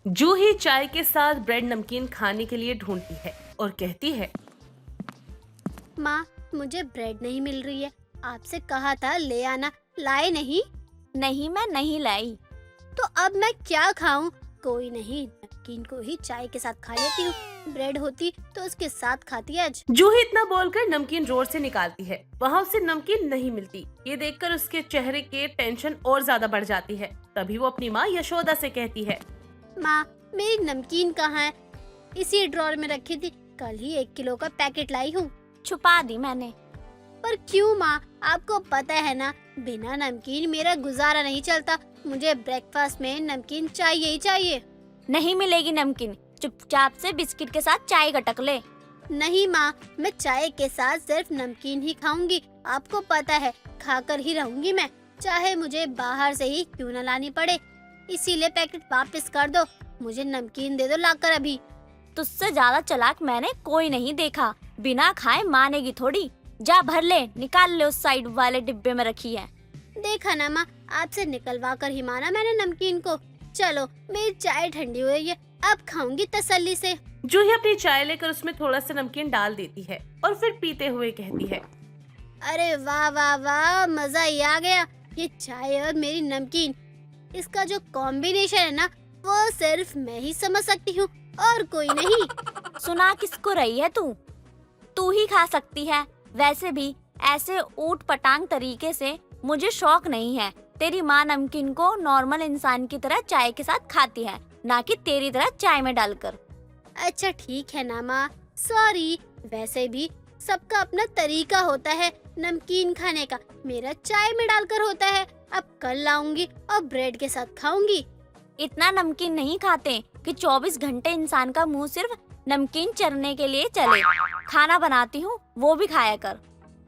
जूही चाय के साथ ब्रेड नमकीन खाने के लिए ढूंढती है और कहती है, माँ, मुझे ब्रेड नहीं मिल रही है। आपसे कहा था ले आना, लाए नहीं। नहीं, मैं नहीं लाई। तो अब मैं क्या खाऊं? कोई नहीं, नमकीन को ही चाय के साथ खा लेती हूँ। ब्रेड होती तो उसके साथ खाती आज। जूही इतना बोलकर नमकीन ड्रॉर से निकालती है। वहाँ उसे नमकीन नहीं मिलती। ये देखकर उसके चेहरे के टेंशन और ज्यादा बढ़ जाती है। तभी वो अपनी माँ यशोदा से कहती है, माँ, मेरी नमकीन कहाँ है? इसी ड्रॉर में रखी थी। कल ही 1 किलो का पैकेट लाई हूँ। छुपा दी मैंने। पर क्यों माँ? आपको पता है ना, बिना नमकीन मेरा गुजारा नहीं चलता। मुझे ब्रेकफास्ट में नमकीन चाहिए ही चाहिए। नहीं मिलेगी नमकीन, चुपचाप से बिस्किट के साथ चाय गटक ले। नहीं माँ, मैं चाय के साथ सिर्फ नमकीन ही खाऊंगी। आपको पता है, खाकर ही रहूंगी मैं, चाहे मुझे बाहर से ही क्यों न लानी पड़े। इसीलिए पैकेट वापस कर दो। मुझे नमकीन दे दो लाकर अभी। तुझसे ज्यादा चालाक मैंने कोई नहीं देखा। बिना खाए मानेगी थोड़ी। जा भर ले, निकाल ले, उस साइड वाले डिब्बे में रखी है। देखा ना माँ, आपसे निकलवा कर ही माना मैंने नमकीन को। चलो, मेरी चाय ठंडी हो गई है, अब खाऊंगी तसल्ली से। जूही अपनी चाय लेकर उसमें थोड़ा सा नमकीन डाल देती है और फिर पीते हुए कहती है, अरे वाह वाह वाह, मजा ही आ गया। ये चाय और मेरी नमकीन, इसका जो कॉम्बिनेशन है ना, वो सिर्फ मैं ही समझ सकती हूँ और कोई नहीं। सुना किसको रही है तू? तू ही खा सकती है। वैसे भी ऐसे ऊट पटांग तरीके से मुझे शौक नहीं है। तेरी माँ नमकीन को नॉर्मल इंसान की तरह चाय के साथ खाती है, ना कि तेरी तरह चाय में डालकर। अच्छा ठीक है ना माँ, सॉरी। वैसे भी सबका अपना तरीका होता है नमकीन खाने का। मेरा चाय में डालकर होता है। अब कल लाऊंगी और ब्रेड के साथ खाऊंगी। इतना नमकीन नहीं खाते कि 24 घंटे इंसान का मुंह सिर्फ नमकीन चरने के लिए चले। खाना बनाती हूँ, वो भी खाया कर।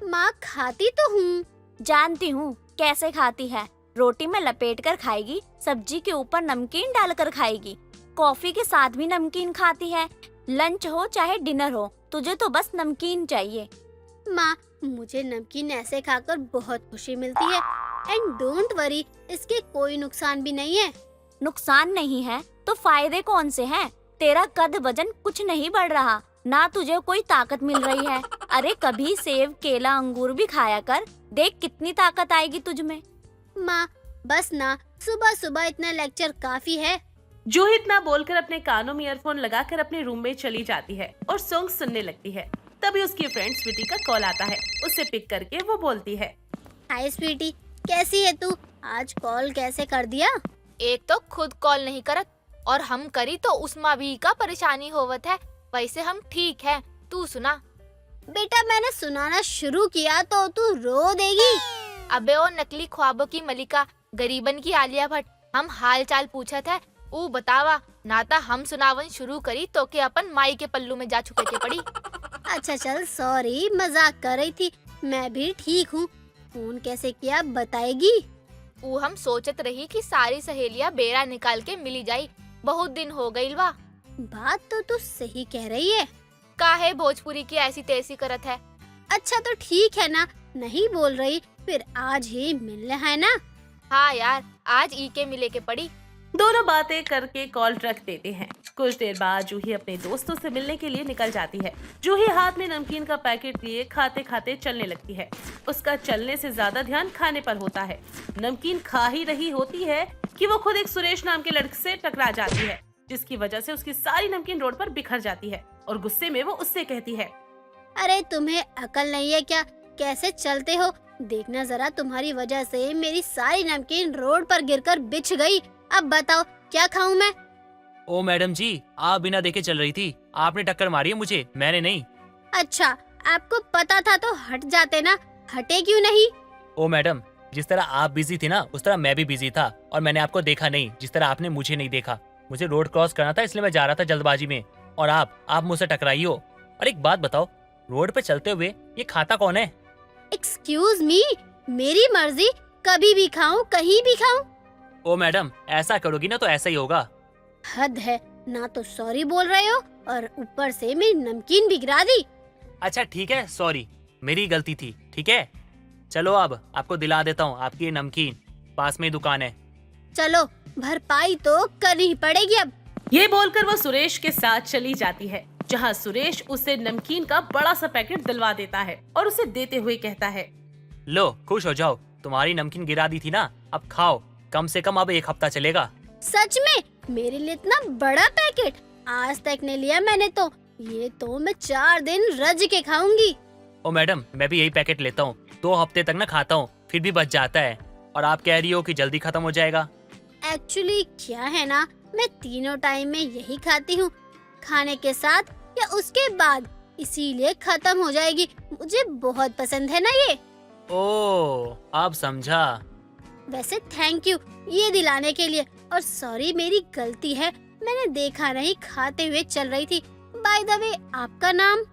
माँ, खाती तो हूँ। जानती हूँ कैसे खाती है। रोटी में लपेट कर खाएगी, सब्जी के ऊपर नमकीन डालकर खाएगी, कॉफी के साथ भी नमकीन खाती है। लंच हो चाहे डिनर हो, तुझे तो बस नमकीन चाहिए। माँ, मुझे नमकीन ऐसे खाकर बहुत खुशी मिलती है। एंड डोंट वरी, इसके कोई नुकसान भी नहीं है। नुकसान नहीं है तो फायदे कौन से हैं? तेरा कद वजन कुछ नहीं बढ़ रहा, ना तुझे कोई ताकत मिल रही है। अरे कभी सेब, केला, अंगूर भी खाया कर, देख कितनी ताकत आएगी तुझ में। माँ, बस ना, सुबह सुबह इतना लेक्चर काफी है। जूही इतना बोलकर अपने कानों में ईयरफोन लगाकर अपने रूम में चली जाती है और सॉन्ग सुनने लगती है। तभी उसकी फ्रेंड स्वीटी का कॉल आता है। उसे पिक करके वो बोलती है, हाय स्वीटी, कैसी है तू? आज कॉल कैसे कर दिया? एक तो खुद कॉल नहीं करत और हम करी तो उसमा भी का परेशानी होवत है। वैसे हम ठीक है, तू सुना। बेटा, मैंने सुनाना शुरू किया तो तू रो देगी। अबे ओ नकली ख्वाबों की मलिका, गरीबन की आलिया भट्ट, हम हाल चाल पूछत है। ऊ बतावा, नाता हम सुनावन शुरू करी तो के अपन माई के पल्लू में जा छुपे के पड़ी। अच्छा चल, सॉरी, मजाक कर रही थी। मैं भी ठीक हूँ। फोन कैसे किया बताएगी? ऊ हम सोचत रही कि सारी सहेलियां बेरा निकाल के मिली जाई। बहुत दिन हो गई बा। बात तो तू सही कह रही है। काहे भोजपुरी की ऐसी तैसी करत है। अच्छा तो ठीक है ना, नहीं बोल रही, फिर आज ही मिलना है ना? हाँ यार, आज ई के मिले के पड़ी। दोनों बातें करके कॉल रख देते हैं। कुछ देर बाद जूही अपने दोस्तों से मिलने के लिए निकल जाती है। जूही हाथ में नमकीन का पैकेट लिए खाते खाते चलने लगती है। उसका चलने से ज्यादा ध्यान खाने पर होता है। नमकीन खा ही रही होती है कि वो खुद एक सुरेश नाम के लड़के से टकरा जाती है, जिसकी वजह से उसकी सारी नमकीन रोड पर बिखर जाती है और गुस्से में वो उससे कहती है, अरे तुम्हें अकल नहीं है क्या? कैसे चलते हो? देखना जरा, तुम्हारी वजह से मेरी सारी नमकीन रोड पर गिरकर बिछ गई। अब बताओ क्या खाऊं मैं? ओ मैडम जी, आप बिना देखे चल रही थी। आपने टक्कर मारी है मुझे, मैंने नहीं। अच्छा, आपको पता था तो हट जाते ना, हटे क्यों नहीं? ओ मैडम, जिस तरह आप बिजी थी ना, उस तरह मैं भी बिजी था और मैंने आपको देखा नहीं जिस तरह आपने मुझे नहीं देखा। मुझे रोड क्रॉस करना था, इसलिए मैं जा रहा था जल्दबाजी में, और आप मुझसे टकराई हो। और एक बात बताओ, रोड पे चलते हुए ये खाता कौन है? एक्सक्यूज मी, मेरी मर्जी, कभी भी खाऊं, कहीं भी खाऊं। ओ मैडम, ऐसा करोगी ना तो ऐसा ही होगा। हद है ना, तो सॉरी बोल रहे हो और ऊपर से मेरी नमकीन भी गिरा दी। अच्छा ठीक है, सॉरी, मेरी गलती थी। ठीक है, चलो अब आपको दिला देता हूँ आपकी ये नमकीन, पास में ही दुकान है। चलो, भरपाई तो करनी ही पड़ेगी अब। ये बोलकर वो सुरेश के साथ चली जाती है, जहाँ सुरेश उसे नमकीन का बड़ा सा पैकेट दिलवा देता है और उसे देते हुए कहता है, लो खुश हो जाओ, तुम्हारी नमकीन गिरा दी थी ना, अब खाओ, कम से कम अब 1 हफ्ता चलेगा। सच में मेरे लिए इतना बड़ा पैकेट आज तक नहीं लिया मैंने तो। ये तो मैं 4 दिन रज के खाऊंगी। ओ मैडम, मैं भी यही पैकेट लेता हूँ, 2 हफ्ते तक ना खाता हूँ, फिर भी बच जाता है, और आप कह रही हो कि जल्दी खत्म हो जाएगा। एक्चुअली क्या है ना, मैं तीनों टाइम में यही खाती हूँ, खाने के साथ या उसके बाद, इसीलिए खत्म हो जाएगी। मुझे बहुत पसंद है ना ये। ओ, आप समझा। वैसे थैंक यू ये दिलाने के लिए, और सॉरी मेरी गलती है, मैंने देखा नहीं, खाते हुए चल रही थी। बाय द वे आपका नाम?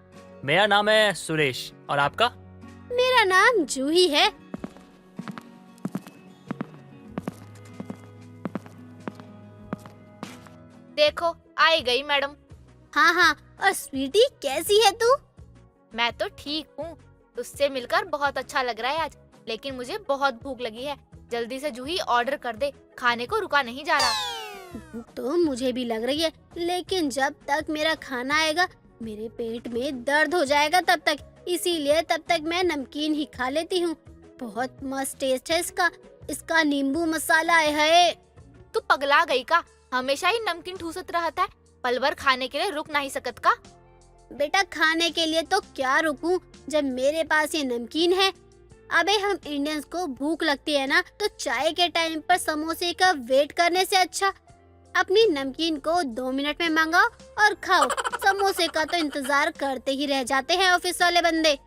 मेरा नाम है सुरेश, और आपका? मेरा नाम जूही है। देखो आई गई मैडम। हाँ हाँ, और स्वीटी कैसी है तू? मैं तो ठीक हूँ, तुझसे मिलकर बहुत अच्छा लग रहा है आज, लेकिन मुझे बहुत भूख लगी है। जल्दी से जूही ऑर्डर कर दे, खाने को रुका नहीं जा रहा। भूख तो मुझे भी लग रही है, लेकिन जब तक मेरा खाना आएगा मेरे पेट में दर्द हो जाएगा तब तक, इसीलिए तब तक मैं नमकीन ही खा लेती हूँ। बहुत मस्त टेस्ट है इसका नींबू मसाला है। तू पगला गई का? हमेशा ही नमकीन ठूसत रहता है, पल भर खाने के लिए रुक नहीं सकत का? बेटा खाने के लिए तो क्या रुकूं जब मेरे पास ये नमकीन है। अबे हम इंडियंस को भूख लगती है ना, तो चाय के टाइम पर समोसे का वेट करने से अच्छा अपनी नमकीन को 2 मिनट में मंगाओ और खाओ। समोसे का तो इंतजार करते ही रह जाते हैं ऑफिस वाले बंदे।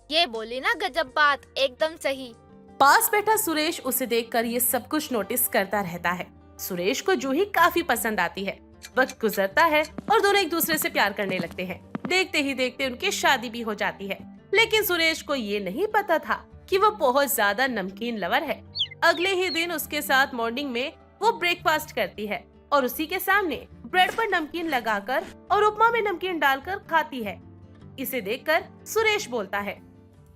ये बोली ना गजब बात, एकदम सही। पास बैठा सुरेश उसे देखकर ये सब कुछ नोटिस करता रहता है। सुरेश को जूही काफी पसंद आती है। वक्त गुजरता है और दोनों एक दूसरे से प्यार करने लगते हैं। देखते ही देखते उनकी शादी भी हो जाती है, लेकिन सुरेश को ये नहीं पता था कि वो बहुत ज्यादा नमकीन लवर है। अगले ही दिन उसके साथ मॉर्निंग में वो ब्रेकफास्ट करती है और उसी के सामने ब्रेड पर नमकीन लगाकर और उपमा में नमकीन डालकर खाती है। इसे देखकर सुरेश बोलता है,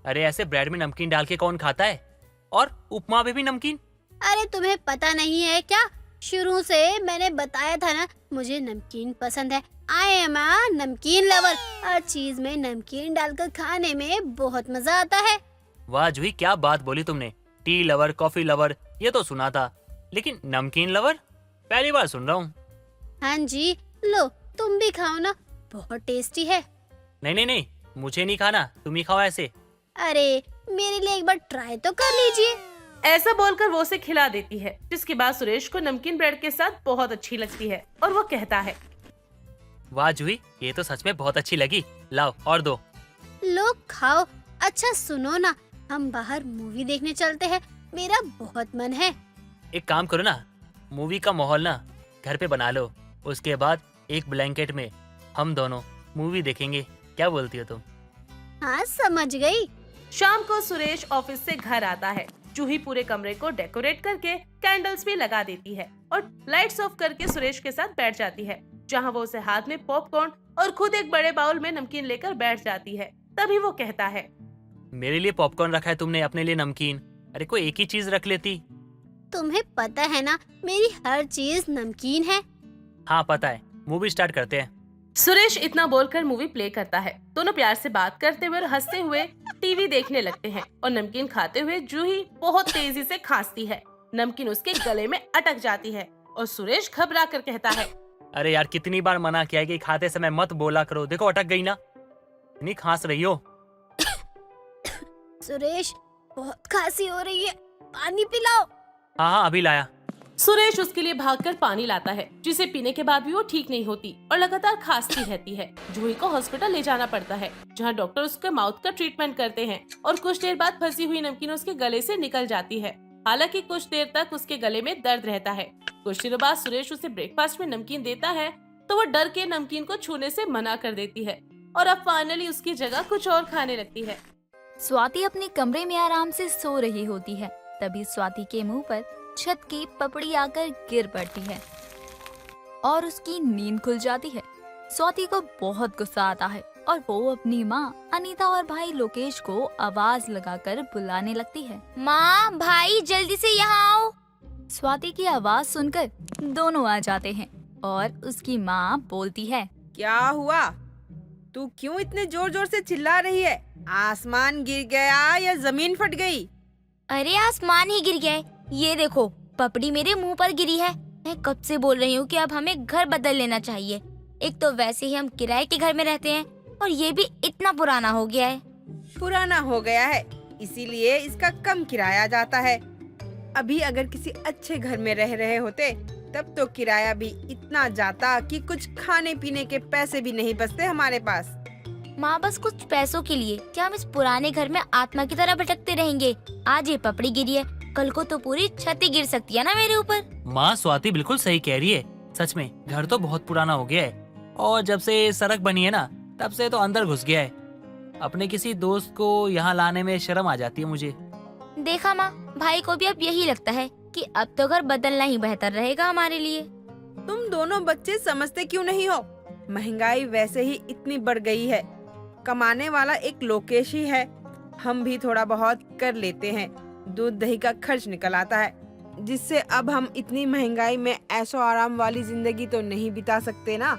अरे ऐसे ब्रेड में नमकीन डाल के कौन खाता है, और उपमा में भी नमकीन? अरे तुम्हें पता नहीं है क्या? शुरू से मैंने बताया था ना, मुझे नमकीन पसंद है। आई एम अ नमकीन लवर। हर चीज में नमकीन डालकर खाने में बहुत मजा आता है। वाह जूही, क्या बात बोली तुमने। टी लवर, कॉफी लवर ये तो सुना था, लेकिन नमकीन लवर पहली बार सुन रहा हूँ। हाँ जी, लो तुम भी खाओ ना, बहुत टेस्टी है। नहीं नहीं नहीं, मुझे नहीं खाना, तुम ही खाओ ऐसे। अरे मेरे लिए एक बार ट्राई तो कर लीजिए। ऐसा बोलकर वो उसे खिला देती है, जिसके बाद सुरेश को नमकीन ब्रेड के साथ बहुत अच्छी लगती है और वो कहता है, वाह जूही, ये तो सच में बहुत अच्छी लगी, लाओ और दो। लो खाओ। अच्छा सुनो ना, हम बाहर मूवी देखने चलते हैं, मेरा बहुत मन है। एक काम करो ना, मूवी का माहौल ना घर पे बना लो, उसके बाद एक ब्लैंकेट में हम दोनों मूवी देखेंगे, क्या बोलती हो तुम? हाँ समझ गई। शाम को सुरेश ऑफिस से घर आता है। जूही पूरे कमरे को डेकोरेट करके कैंडल्स भी लगा देती है और लाइट्स ऑफ करके सुरेश के साथ बैठ जाती है, जहां वो उसे हाथ में पॉपकॉर्न और खुद एक बड़े बाउल में नमकीन लेकर बैठ जाती है। तभी वो कहता है, मेरे लिए पॉपकॉर्न रखा है तुमने, अपने लिए नमकीन, अरे कोई एक ही चीज रख लेती। तुम्हें पता है ना, मेरी हर चीज नमकीन है। हाँ पता है, मूवी स्टार्ट करते हैं। सुरेश इतना बोलकर मूवी प्ले करता है। दोनों प्यार से बात करते हुए और हंसते हुए टीवी देखने लगते हैं और नमकीन खाते हुए जूही बहुत तेजी से खांसती है। नमकीन उसके गले में अटक जाती है और सुरेश घबरा कर कहता है, अरे यार कितनी बार मना किया है कि खाते समय मत बोला करो, देखो अटक गई ना, इतनी खांस रही हो। सुरेश बहुत खांसी हो रही है, पानी पिलाओ। हाँ हाँ अभी लाया। सुरेश उसके लिए भागकर पानी लाता है, जिसे पीने के बाद भी वो ठीक नहीं होती और लगातार खांसती रहती है। जूही को हॉस्पिटल ले जाना पड़ता है, जहां डॉक्टर उसके माउथ का ट्रीटमेंट करते हैं और कुछ देर बाद फंसी हुई नमकीन उसके गले से निकल जाती है। हालांकि कुछ देर तक उसके गले में दर्द रहता है। कुछ दिनों बाद सुरेश उसे ब्रेकफास्ट में नमकीन देता है, तो वो डर के नमकीन को छूने से मना कर देती है और अब फाइनली उसकी जगह कुछ और खाने लगती है। स्वाति अपने कमरे में आराम से सो रही होती है। तभी स्वाति के मुंह पर छत की पपड़ी आकर गिर पड़ती है और उसकी नींद खुल जाती है। स्वाति को बहुत गुस्सा आता है और वो अपनी माँ अनीता और भाई लोकेश को आवाज लगाकर बुलाने लगती है। माँ भाई जल्दी से यहाँ आओ। स्वाति की आवाज सुनकर दोनों आ जाते हैं और उसकी माँ बोलती है, क्या हुआ? तू क्यों इतने जोर जोर से चिल्ला रही है? आसमान गिर गया या जमीन फट गई? अरे आसमान ही गिर गया है। ये देखो, पपड़ी मेरे मुंह पर गिरी है। मैं कब से बोल रही हूँ कि अब हमें घर बदल लेना चाहिए। एक तो वैसे ही हम किराए के घर में रहते हैं और ये भी इतना पुराना हो गया है। पुराना हो गया है, इसीलिए इसका कम किराया जाता है। अभी अगर किसी अच्छे घर में रह रहे होते तब तो किराया भी इतना जाता कि कुछ खाने पीने के पैसे भी नहीं बचते हमारे पास। माँ, बस कुछ पैसों के लिए क्या हम इस पुराने घर में आत्मा की तरह भटकते रहेंगे? आज ये पपड़ी गिरी है, कल को तो पूरी छत ही गिर सकती है ना मेरे ऊपर। माँ, स्वाति बिल्कुल सही कह रही है। सच में घर तो बहुत पुराना हो गया है और जब से सड़क बनी है ना, तब से तो अंदर घुस गया है। अपने किसी दोस्त को यहाँ लाने में शर्म आ जाती है मुझे। देखा माँ, भाई को भी अब यही लगता है कि अब तो घर बदलना ही बेहतर रहेगा हमारे लिए। तुम दोनों बच्चे समझते क्यों नहीं हो? महंगाई वैसे ही इतनी बढ़ गई है। कमाने वाला एक लोकेश ही है। हम भी थोड़ा बहुत कर लेते हैं, दूध दही का खर्च निकल आता है, जिससे अब हम इतनी महंगाई में ऐशो आराम वाली जिंदगी तो नहीं बिता सकते ना।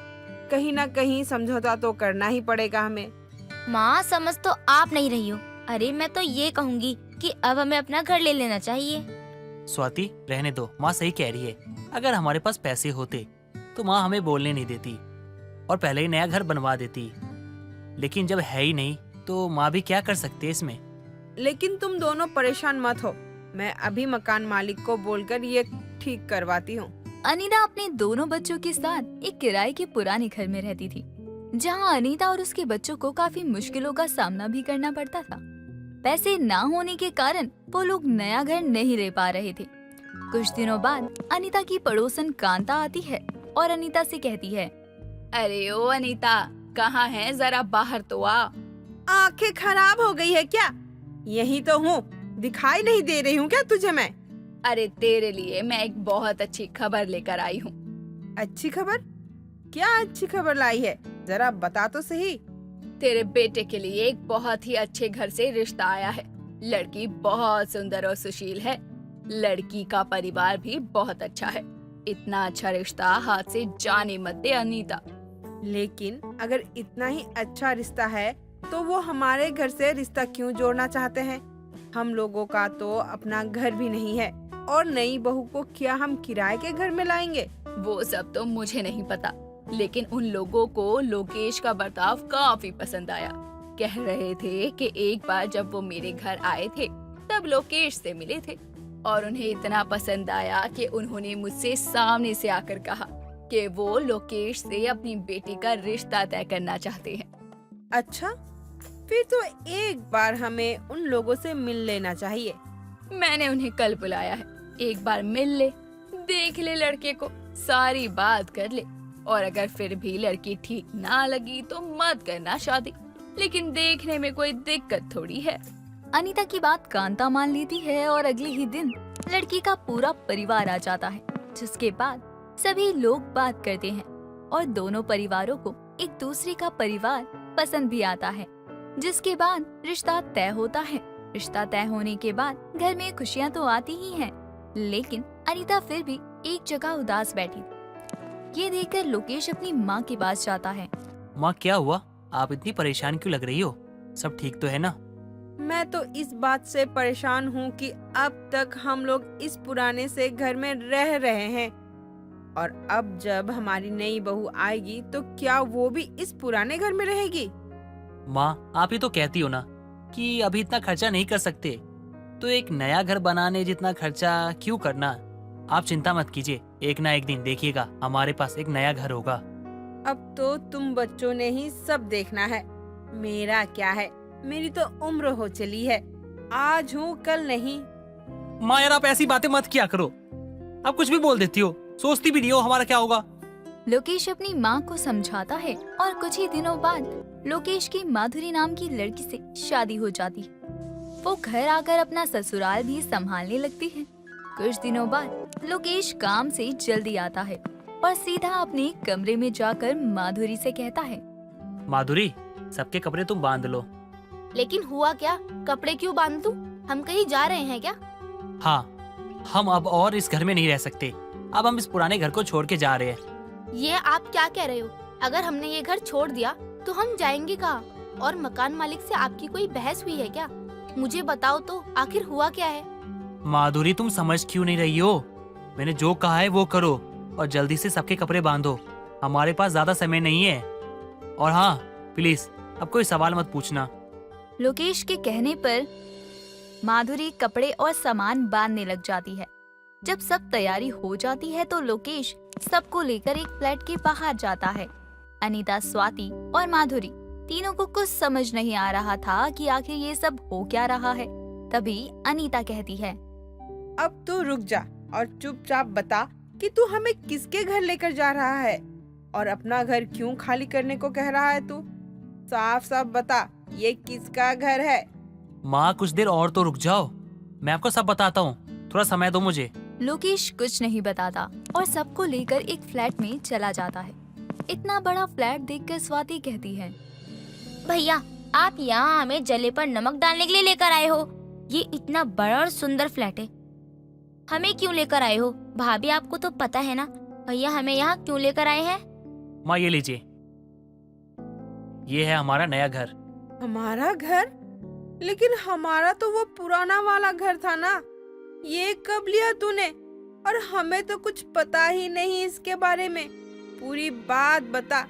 कहीं ना कहीं समझौता तो करना ही पड़ेगा हमें। माँ, समझ तो आप नहीं रही हो। अरे मैं तो ये कहूँगी कि अब हमें अपना घर ले लेना चाहिए। स्वाति, रहने दो, माँ सही कह रही है। अगर हमारे पास पैसे होते तो माँ हमें बोलने नहीं देती और पहले ही नया घर बनवा देती। लेकिन जब है ही नहीं तो माँ भी क्या कर सकती है इसमें। लेकिन तुम दोनों परेशान मत हो, मैं अभी मकान मालिक को बोलकर ये ठीक करवाती हूँ। अनीता अपने दोनों बच्चों के साथ एक किराए के पुराने घर में रहती थी, जहां अनीता और उसके बच्चों को काफी मुश्किलों का सामना भी करना पड़ता था। पैसे ना होने के कारण वो लोग नया घर नहीं ले पा रहे थे। कुछ दिनों बाद अनीता की पड़ोसन कांता आती है और अनीता से कहती है, अरे ओ अनीता, कहाँ है? जरा बाहर तो आ। आंखें खराब हो गई है क्या? यही तो हूँ, दिखाई नहीं दे रही हूँ क्या तुझे मैं? अरे तेरे लिए मैं एक बहुत अच्छी खबर लेकर आई हूँ। अच्छी खबर? क्या अच्छी खबर लाई है? जरा बता तो सही। तेरे बेटे के लिए एक बहुत ही अच्छे घर से रिश्ता आया है। लड़की बहुत सुंदर और सुशील है। लड़की का परिवार भी बहुत अच्छा है। इतना अच्छा रिश्ता हाथ से जाने मत दे अनीता। लेकिन अगर इतना ही अच्छा रिश्ता है तो वो हमारे घर से रिश्ता क्यों जोड़ना चाहते हैं? हम लोगों का तो अपना घर भी नहीं है और नई बहू को क्या हम किराए के घर में लाएंगे? वो सब तो मुझे नहीं पता, लेकिन उन लोगों को लोकेश का बर्ताव काफी पसंद आया। कह रहे थे कि एक बार जब वो मेरे घर आए थे तब लोकेश से मिले थे और उन्हें इतना पसंद आया कि उन्होंने मुझसे सामने से आकर कहा कि वो लोकेश से अपनी बेटी का रिश्ता तय करना चाहते हैं। अच्छा, फिर तो एक बार हमें उन लोगों से मिल लेना चाहिए। मैंने उन्हें कल बुलाया है। एक बार मिल ले, देख ले लड़के को, सारी बात कर ले, और अगर फिर भी लड़की ठीक ना लगी तो मत करना शादी। लेकिन देखने में कोई दिक्कत थोड़ी है। अनीता की बात कांता मान लेती है और अगले ही दिन लड़की का पूरा परिवार आ जाता है, जिसके बाद सभी लोग बात करते हैं और दोनों परिवारों को एक दूसरे का परिवार पसंद भी आता है, जिसके बाद रिश्ता तय होता है। रिश्ता तय होने के बाद घर में खुशियाँ तो आती ही हैं, लेकिन अनीता फिर भी एक जगह उदास बैठी थी। ये देखकर लोकेश अपनी माँ के पास जाता है। माँ, क्या हुआ? आप इतनी परेशान क्यों लग रही हो? सब ठीक तो है ना? मैं तो इस बात से परेशान हूँ कि अब तक हम लोग इस पुराने से घर में रह रहे हैं और अब जब हमारी नई बहू आएगी तो क्या वो भी इस पुराने घर में रहेगी? माँ, आप ही तो कहती हो ना कि अभी इतना खर्चा नहीं कर सकते, तो एक नया घर बनाने जितना खर्चा क्यों करना? आप चिंता मत कीजिए, एक ना एक दिन देखिएगा हमारे पास एक नया घर होगा। अब तो तुम बच्चों ने ही सब देखना है, मेरा क्या है? मेरी तो उम्र हो चली है, आज हूँ कल नहीं। माँ यार, आप ऐसी बातें मत किया करो। आप कुछ भी बोल देती हो, सोचती भी नहीं हो हमारा क्या होगा। लोकेश अपनी माँ को समझाता है और कुछ ही दिनों बाद लोकेश की माधुरी नाम की लड़की से शादी हो जाती है। वो घर आकर अपना ससुराल भी संभालने लगती है। कुछ दिनों बाद लोकेश काम से जल्दी आता है और सीधा अपने कमरे में जाकर माधुरी से कहता है, माधुरी, सबके कपड़े तुम बांध लो। लेकिन हुआ क्या? कपड़े क्यों बांध दूं? हम कहीं जा रहे हैं क्या? हाँ, हम अब और इस घर में नहीं रह सकते। अब हम इस पुराने घर को छोड़ के जा रहे हैं। ये आप क्या कह रहे हो? अगर हमने ये घर छोड़ दिया तो हम जाएंगे कहाँ? और मकान मालिक से आपकी कोई बहस हुई है क्या? मुझे बताओ तो आखिर हुआ क्या है? माधुरी, तुम समझ क्यों नहीं रही हो? मैंने जो कहा है वो करो और जल्दी से सबके कपड़े बांधो। हमारे पास ज्यादा समय नहीं है। और हाँ, प्लीज अब कोई सवाल मत पूछना। लोकेश के कहने पर माधुरी कपड़े और सामान बांधने लग जाती है। जब सब तैयारी हो जाती है तो लोकेश सबको लेकर एक फ्लैट के बाहर जाता है। अनीता, स्वाति और माधुरी तीनों को कुछ समझ नहीं आ रहा था कि आखिर ये सब हो क्या रहा है। तभी अनीता कहती है, अब तू रुक जा और चुपचाप बता कि तू हमें किसके घर लेकर जा रहा है और अपना घर क्यों खाली करने को कह रहा है तू? साफ साफ बता, ये किसका घर है? माँ, कुछ देर और तो रुक जाओ, मैं आपको सब बताता हूँ, थोड़ा समय दो मुझे। लोकेश कुछ नहीं बताता और सबको लेकर एक फ्लैट में चला जाता है। इतना बड़ा फ्लैट देखकर स्वाति कहती है, भैया, आप यहाँ हमें जले पर नमक डालने के लिए लेकर आए हो? ये इतना बड़ा और सुंदर फ्लैट है, हमें क्यों लेकर आए हो? भाभी, आपको तो पता है ना भैया हमें यहाँ क्यों लेकर आए हैं? माँ, ये लीजिए, ये है हमारा नया घर। हमारा घर? लेकिन हमारा तो वो पुराना वाला घर था ना। ये कब लिया तूने? और हमें तो कुछ पता ही नहीं इसके बारे में। पूरी बात बता,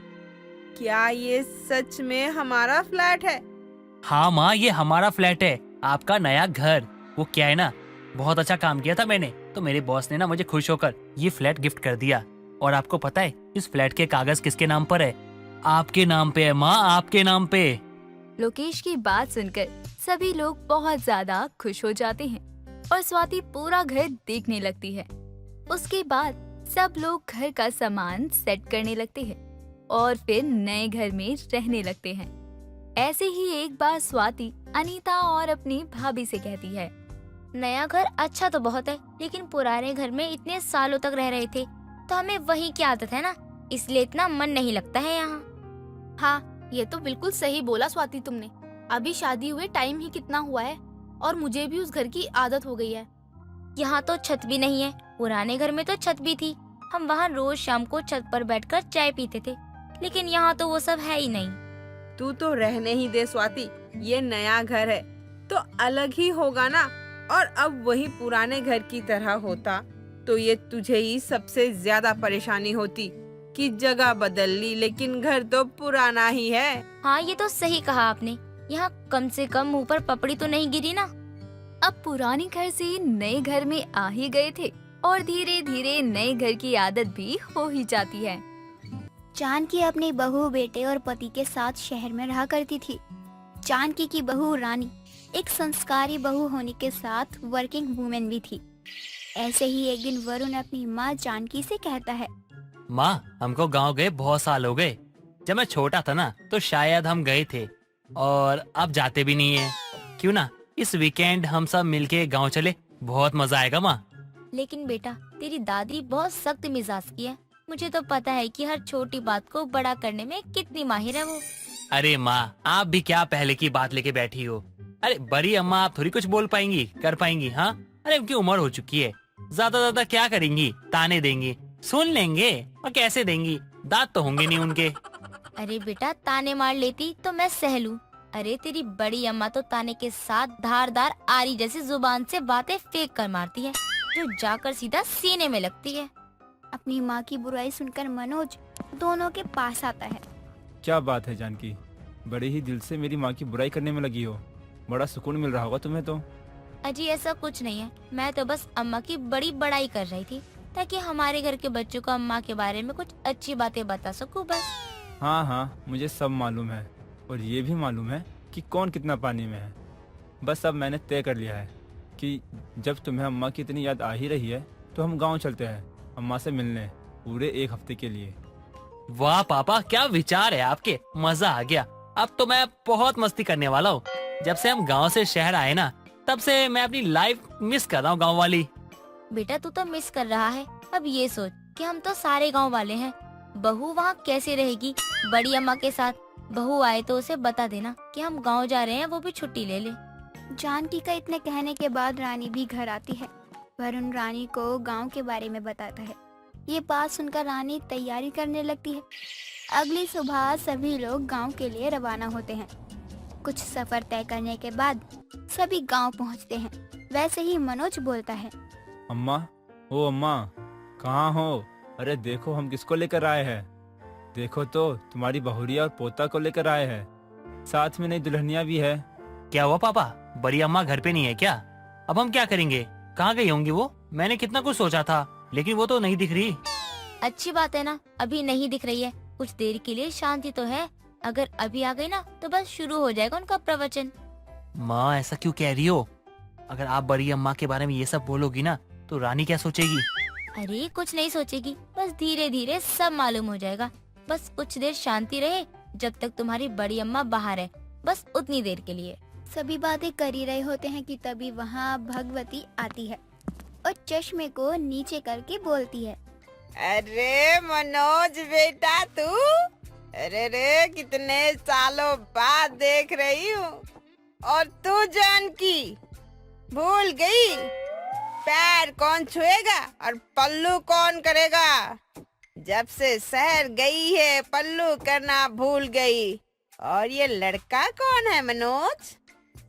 क्या ये सच में हमारा फ्लैट है? हाँ माँ, ये हमारा फ्लैट है, आपका नया घर। वो क्या है ना, बहुत अच्छा काम किया था मैंने, तो मेरे बॉस ने ना मुझे खुश होकर ये फ्लैट गिफ्ट कर दिया। और आपको पता है इस फ्लैट के कागज किसके नाम पर है? आपके नाम पे है माँ, आपके नाम पे। लोकेश की बात सुनकर सभी लोग बहुत ज्यादा खुश हो जाते हैं और स्वाति पूरा घर देखने लगती है। उसके बाद सब लोग घर का सामान सेट करने लगते हैं और फिर नए घर में रहने लगते हैं। ऐसे ही एक बार स्वाति अनीता और अपनी भाभी से कहती है, नया घर अच्छा तो बहुत है, लेकिन पुराने घर में इतने सालों तक रह रहे थे तो हमें वही की आदत है ना, इसलिए इतना मन नहीं लगता है यहाँ। हाँ, ये तो बिल्कुल सही बोला स्वाति तुमने। अभी शादी हुए टाइम ही कितना हुआ है और मुझे भी उस घर की आदत हो गई है। यहाँ तो छत भी नहीं है, पुराने घर में तो छत भी थी, हम वहाँ रोज शाम को छत पर बैठकर चाय पीते थे, लेकिन यहाँ तो वो सब है ही नहीं। तू तो रहने ही दे स्वाति, ये नया घर है तो अलग ही होगा ना। और अब वही पुराने घर की तरह होता तो ये तुझे ही सबसे ज्यादा परेशानी होती कि जगह बदल ली, लेकिन घर तो पुराना ही है। हाँ, ये तो सही कहा आपने, यहाँ कम से कम मुँह पर पपड़ी तो नहीं गिरी ना। अब पुराने घर से नए घर में आ ही गए थे और धीरे धीरे नए घर की आदत भी हो ही जाती है। जानकी अपनी बहू, बेटे और पति के साथ शहर में रहा करती थी। जानकी की बहू रानी एक संस्कारी बहू होने के साथ वर्किंग वुमेन भी थी। ऐसे ही एक दिन वरुण अपनी माँ जानकी से कहता है, माँ, हमको गांव गए बहुत साल हो गए। जब मैं छोटा था ना तो शायद हम गए थे, और अब जाते भी नहीं है। क्यों ना इस वीकेंड हम सब मिलके गांव चले, बहुत मजा आएगा माँ। लेकिन बेटा, तेरी दादी बहुत सख्त मिजाज की है, मुझे तो पता है कि हर छोटी बात को बड़ा करने में कितनी माहिर है वो। अरे माँ, आप भी क्या पहले की बात लेके बैठी हो? अरे बड़ी अम्मा, आप थोड़ी कुछ बोल पाएंगी, कर पाएंगी? हाँ, अरे उनकी उम्र हो चुकी है, ज्यादा क्या करेंगी? ताने देंगी, सुन लेंगे, और कैसे देंगी? दांत तो होंगे नहीं उनके। अरे बेटा, ताने मार लेती तो मैं सह लूं। अरे तेरी बड़ी अम्मा तो ताने के साथ धारदार आरी जैसी जुबान से बातें फेंक कर मारती है, जो जाकर सीधा सीने में लगती है। अपनी माँ की बुराई सुनकर मनोज दोनों के पास आता है। क्या बात है जानकी, बड़े ही दिल से मेरी माँ की बुराई करने में लगी हो। बड़ा सुकून मिल रहा होगा तुम्हें तो। अजी ऐसा कुछ नहीं है, मैं तो बस अम्मा की बड़ी बड़ाई कर रही थी ताकि हमारे घर के बच्चों को अम्मा के बारे में कुछ अच्छी बातें बता सकूं बस। हाँ हाँ, मुझे सब मालूम है, और ये भी मालूम है कि कौन कितना पानी में है। बस अब मैंने तय कर लिया है कि जब तुम्हें अम्मा की इतनी याद आ ही रही है तो हम गाँव चलते हैं अम्मा से मिलने, पूरे एक हफ्ते के लिए। वाह पापा, क्या विचार है आपके, मजा आ गया। अब तो मैं बहुत मस्ती करने वाला हूँ। जब से हम गांव से शहर आए ना, तब से मैं अपनी लाइफ मिस कर रहा हूँ, गांव वाली। बेटा तू तो मिस कर रहा है, अब ये सोच कि हम तो सारे गांव वाले हैं, बहू वहाँ कैसे रहेगी बड़ी अम्मा के साथ? बहू आए तो उसे बता देना कि हम गांव जा रहे हैं, वो भी छुट्टी ले ले। जानकी का इतने कहने के बाद रानी भी घर आती है। वरुण रानी को गांव के बारे में बताता है। ये बात सुनकर रानी तैयारी करने लगती है। अगली सुबह सभी लोग गांव के लिए रवाना होते हैं। कुछ सफर तय करने के बाद सभी गांव पहुंचते हैं। वैसे ही मनोज बोलता है, अम्मा, ओ अम्मा, कहाँ हो? अरे देखो हम किसको लेकर आए हैं। देखो तो तुम्हारी बहुरिया और पोता को लेकर आए हैं। साथ में नई दुल्हनिया भी है। क्या हुआ पापा, बड़ी अम्मा घर पे नहीं है क्या? अब हम क्या करेंगे? कहाँ गई होंगी वो? मैंने कितना कुछ सोचा था, लेकिन वो तो नहीं दिख रही। अच्छी बात है ना, अभी नहीं दिख रही है। कुछ देर के लिए शांति तो है। अगर अभी आ गई ना तो बस शुरू हो जाएगा उनका प्रवचन। माँ ऐसा क्यों कह रही हो? अगर आप बड़ी अम्मा के बारे में ये सब बोलोगी ना तो रानी क्या सोचेगी? अरे कुछ नहीं सोचेगी, बस धीरे धीरे सब मालूम हो जाएगा। बस कुछ देर शांति रहे जब तक तुम्हारी बड़ी अम्मा बाहर है, बस उतनी देर के लिए। सभी बातें कर ही रहे होते हैं कि तभी वहाँ भगवती आती है और चश्मे को नीचे करके बोलती है, अरे मनोज बेटा तू, अरे रे कितने सालों बाद देख रही हूँ। और तू जानकी, भूल गई पैर कौन छुएगा और पल्लू कौन करेगा? जब से शहर गई है पल्लू करना भूल गई। और ये लड़का कौन है मनोज?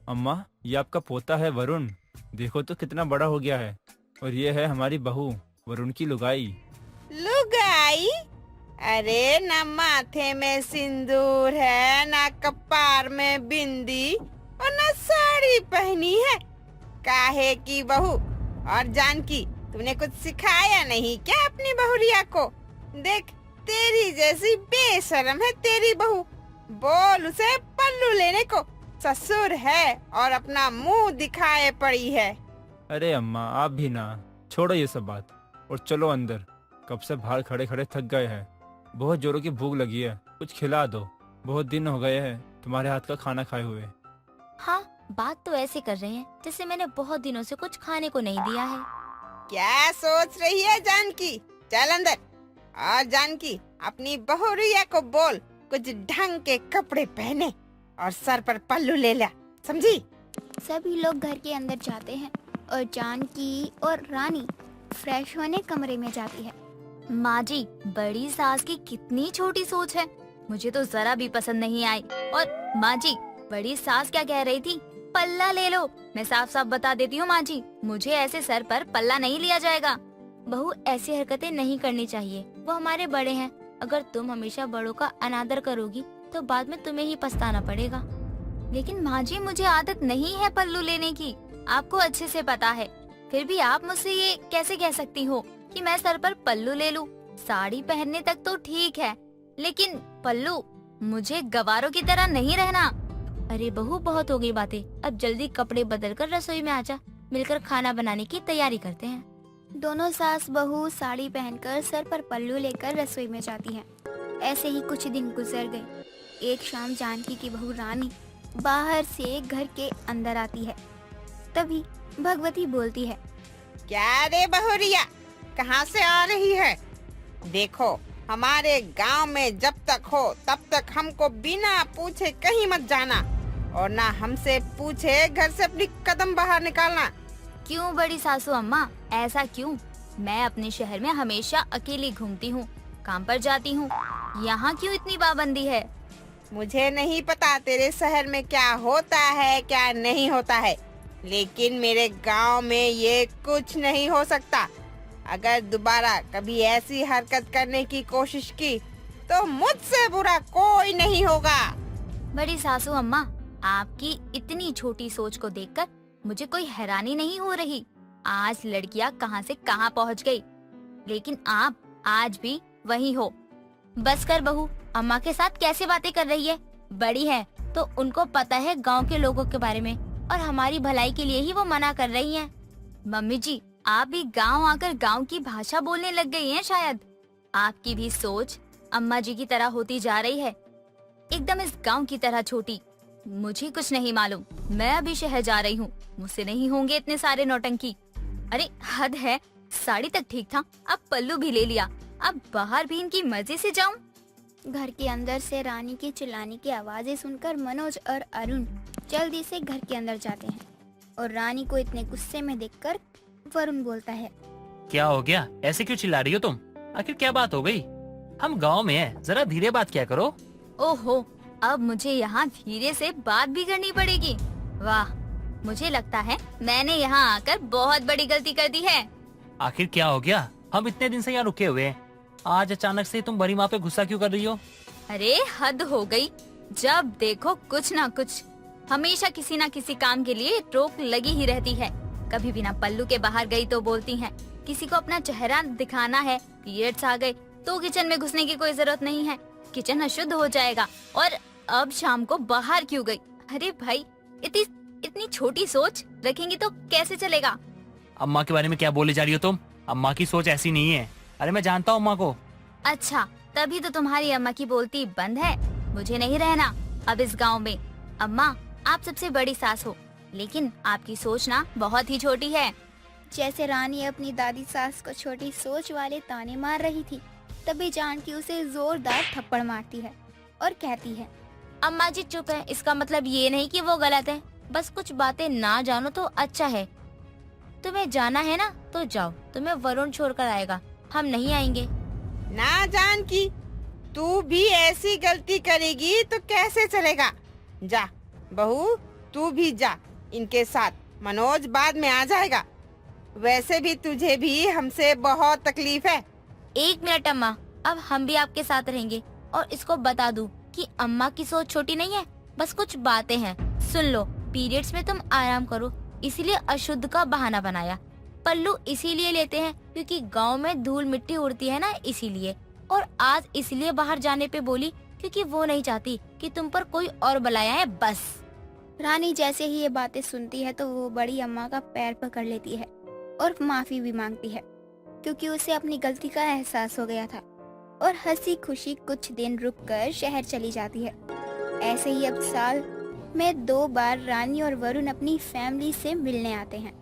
अम्मा, ये आपका पोता है वरुण। देखो तो कितना बड़ा हो गया है। और ये है हमारी बहू वरुण की लुगाई। लुगाई? अरे ना माथे में सिंदूर है, ना कपार में बिंदी और ना साड़ी पहनी है। काहे की बहू? और जानकी, तूने कुछ सिखाया नहीं क्या अपनी बहुरिया को? देख, तेरी जैसी बेशरम है तेरी बहू। बोल उसे पल्लू लेने को। ससुर है और अपना मुंह दिखाए पड़ी है। अरे अम्मा, आप भी ना, छोड़ो ये सब बात और चलो अंदर। कब से बाहर खड़े खड़े थक गए हैं। बहुत जोरों की भूख लगी है, कुछ खिला दो। बहुत दिन हो गए हैं तुम्हारे हाथ का खाना खाए हुए। हाँ, बात तो ऐसे कर रहे हैं जैसे मैंने बहुत दिनों से कुछ खाने को नहीं दिया है। क्या सोच रही है जानकी? चल अंदर। और जानकी, अपनी बहुरिया को बोल कुछ ढंग के कपड़े पहने और सर पर पल्लू ले ला, समझी? सभी लोग घर के अंदर जाते हैं और जानकी और रानी फ्रेश होने कमरे में जाती है। माँ जी, बड़ी सास की कितनी छोटी सोच है, मुझे तो जरा भी पसंद नहीं आई। और माँ जी, बड़ी सास क्या कह रही थी? पल्ला ले लो। मैं साफ साफ बता देती हूँ माँ जी, मुझे ऐसे सर पर पल्ला नहीं लिया जाएगा। बहू, ऐसी हरकतें नहीं करनी चाहिए, वो हमारे बड़े हैं। अगर तुम हमेशा बड़ों का अनादर करोगी तो बाद में तुम्हें ही पछताना पड़ेगा। लेकिन माँ जी, मुझे आदत नहीं है पल्लू लेने की, आपको अच्छे से पता है। फिर भी आप मुझसे ये कैसे कह सकती हो कि मैं सर पर पल्लू ले लूं? साड़ी पहनने तक तो ठीक है, लेकिन पल्लू, मुझे गवारों की तरह नहीं रहना। अरे बहू, बहुत हो गई बातें, अब जल्दी कपड़े बदल कर रसोई में आजा, मिलकर खाना बनाने की तैयारी करते हैं। दोनों सास बहू साड़ी पहनकर सर पर पल्लू लेकर रसोई में जाती हैं। ऐसे ही कुछ दिन गुजर गए। एक शाम जानकी की बहू रानी बाहर से घर के अंदर आती है। तभी भगवती बोलती है, क्या रे बहुरिया, कहाँ से आ रही है? देखो, हमारे गांव में जब तक हो तब तक हमको बिना पूछे कहीं मत जाना और ना हमसे पूछे घर से अपनी कदम बाहर निकालना। क्यों बड़ी सासू अम्मा, ऐसा क्यों? मैं अपने शहर में हमेशा अकेली घूमती हूँ, काम पर जाती हूँ, यहाँ क्यों इतनी पाबंदी है? मुझे नहीं पता तेरे शहर में क्या होता है क्या नहीं होता है, लेकिन मेरे गांव में ये कुछ नहीं हो सकता। अगर दोबारा कभी ऐसी हरकत करने की कोशिश की तो मुझसे बुरा कोई नहीं होगा। बड़ी सासू अम्मा, आपकी इतनी छोटी सोच को देखकर मुझे कोई हैरानी नहीं हो रही। आज लड़कियां कहां से कहां पहुंच गई, लेकिन आप आज भी वही हो। बस कर बहू, अम्मा के साथ कैसे बातें कर रही है? बड़ी है तो उनको पता है गांव के लोगों के बारे में, और हमारी भलाई के लिए ही वो मना कर रही हैं। मम्मी जी, आप भी गांव आकर गांव की भाषा बोलने लग गई हैं शायद। आपकी भी सोच अम्मा जी की तरह होती जा रही है, एकदम इस गांव की तरह छोटी। मुझे कुछ नहीं मालूम, मैं अभी शहर जा रही हूँ, मुझसे नहीं होंगे इतने सारे नौटंकी। अरे हद है, साड़ी तक ठीक था, अब पल्लू भी ले लिया, अब बाहर भी इनकी मर्जी से जाऊं। घर के अंदर से रानी की चिल्लाने की आवाजें सुनकर मनोज और अरुण जल्दी से घर के अंदर जाते हैं और रानी को इतने गुस्से में देखकर वरुण बोलता है, क्या हो गया? ऐसे क्यों चिल्ला रही हो तुम? आखिर क्या बात हो गई? हम गांव में हैं, जरा धीरे बात किया करो। ओहो, अब मुझे यहाँ धीरे से बात भी करनी पड़ेगी। वाह, मुझे लगता है मैंने यहाँ आकर बहुत बड़ी गलती कर दी है। आखिर क्या हो गया? हम इतने दिन से यहाँ रुके हुए हैं, आज अचानक से तुम बड़ी माँ पे गुस्सा क्यों कर रही हो? अरे हद हो गई, जब देखो कुछ ना कुछ, हमेशा किसी ना किसी काम के लिए रोक लगी ही रहती है। कभी बिना पल्लू के बाहर गई तो बोलती हैं, किसी को अपना चेहरा दिखाना है, पीरियड्स आ गए तो किचन में घुसने की कोई जरूरत नहीं है, किचन अशुद्ध हो जाएगा। और अब शाम को बाहर क्यों गई? अरे भाई, इतनी छोटी सोच रखेंगी तो कैसे चलेगा? अम्मा के बारे में क्या बोले जा रही हो तुम? अम्मा की सोच ऐसी नहीं है। अरे मैं जानता हूँ अम्मा को। अच्छा, तभी तो तुम्हारी अम्मा की बोलती बंद है। मुझे नहीं रहना अब इस गांव में। अम्मा, आप सबसे बड़ी सास हो, लेकिन आपकी सोच ना बहुत ही छोटी है। जैसे रानी अपनी दादी सास को छोटी सोच वाले ताने मार रही थी, तभी जानकी उसे जोरदार थप्पड़ मारती है और कहती है, अम्मा जी चुप है, इसका मतलब ये नहीं कि वो गलत है, बस कुछ बातें ना जानो तो अच्छा है। तुम्हें जाना है ना तो जाओ, तुम्हें वरुण छोड़कर आएगा, हम नहीं आएंगे। ना जानकी, तू भी ऐसी गलती करेगी तो कैसे चलेगा? जा बहू, तू भी जा इनके साथ, मनोज बाद में आ जाएगा। वैसे भी तुझे भी हमसे बहुत तकलीफ है। 1 मिनट अम्मा, अब हम भी आपके साथ रहेंगे और इसको बता दूं कि अम्मा की सोच छोटी नहीं है, बस कुछ बातें हैं। सुन लो, पीरियड्स में तुम आराम करो, इसीलिए अशुद्ध का बहाना बनाया। पल्लू इसीलिए लेते हैं क्योंकि गांव में धूल मिट्टी उड़ती है ना, इसीलिए। और आज इसलिए बाहर जाने पे बोली क्योंकि वो नहीं चाहती कि तुम पर कोई और बलाया है, बस। रानी जैसे ही ये बातें सुनती है तो वो बड़ी अम्मा का पैर पकड़ लेती है और माफी भी मांगती है, क्योंकि उसे अपनी गलती का एहसास हो गया था। और हंसी खुशी कुछ दिन रुककर शहर चली जाती है। ऐसे ही अब साल में 2 बार रानी और वरुण अपनी फैमिली से मिलने आते हैं।